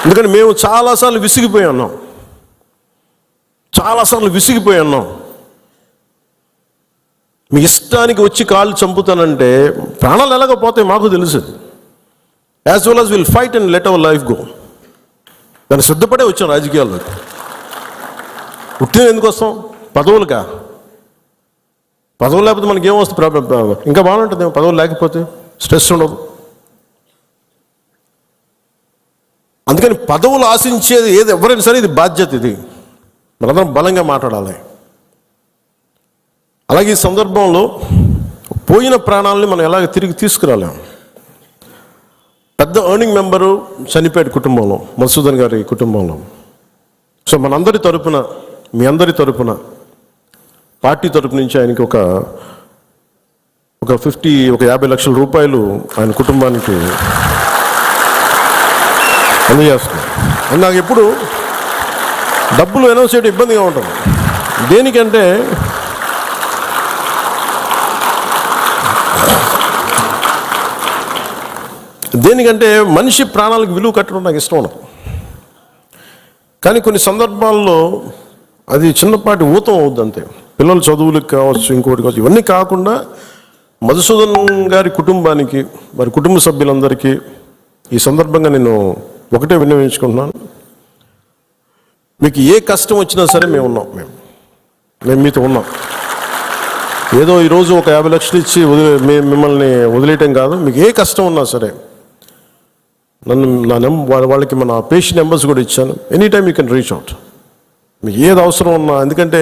ఎందుకంటే మేము చాలాసార్లు విసిగిపోయి ఉన్నాం, మీ ఇష్టానికి వచ్చి కాళ్ళు చంపుతానంటే ప్రాణాలు ఎలాగపోతాయి మాకు తెలుసు. As well as will fight and let our life go. దాన్ని సిద్ధపడే వచ్చాం రాజకీయాల్లోకి. పుట్టిన ఎందుకు వస్తాం? పదవులుగా. పదవులు లేకపోతే మనకి ఏమొస్తుంది? ప్రాబ్లం ఇంకా బాగుంటుంది. పదవులు లేకపోతే స్ట్రెస్ ఉండదు. అందుకని పదవులు ఆశించేది ఏది ఎవరైనా సరే ఇది బాధ్యత. ఇది మనందరం బలంగా మాట్లాడాలి. అలాగే ఈ సందర్భంలో పోయిన ప్రాణాలని మనం ఎలాగ తిరిగి తీసుకురాలేం. పెద్ద ఎర్నింగ్ మెంబరు చనిపోయాడు కుటుంబంలో, మధుసూదన్ గారి కుటుంబంలో. సో మనందరి తరపున, మీ అందరి తరపున, పార్టీ తరపు నుంచి ఆయనకి ఒక 50 లక్షల రూపాయలు ఆయన కుటుంబానికి అందజేస్తున్నాం. అని నాకు ఎప్పుడు డబ్బులు అనౌన్స్ చేయడం ఇబ్బందిగా ఉంటుంది. దేనికంటే మనిషి ప్రాణాలకు విలువ కట్టడం నాకు ఇష్టం ఉండదు. కానీ కొన్ని సందర్భాల్లో అది చిన్నపాటి ఊతం అవుద్ది అంతే. పిల్లల చదువులకు కావచ్చు, ఇంకోటి కావచ్చు. ఇవన్నీ కాకుండా మధుసూదన్ గారి కుటుంబానికి, వారి కుటుంబ సభ్యులందరికీ ఈ సందర్భంగా నేను ఒకటే విన్నవించుకుంటున్నాను. మీకు ఏ కష్టం వచ్చినా సరే మేము ఉన్నాం. మేము మీతో ఉన్నాం. ఏదో ఈరోజు ఒక 50 లక్షలు ఇచ్చి మిమ్మల్ని వదిలేయటం కాదు. మీకు ఏ కష్టం ఉన్నా సరే వాళ్ళకి మన పేషెంట్ నెంబర్స్ కూడా ఇచ్చాను. Any time you can reach out. మీకు ఏది అవసరం ఉన్నా. ఎందుకంటే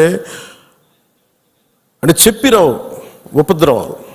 చెప్పిరావు ఉపద్రవాలు.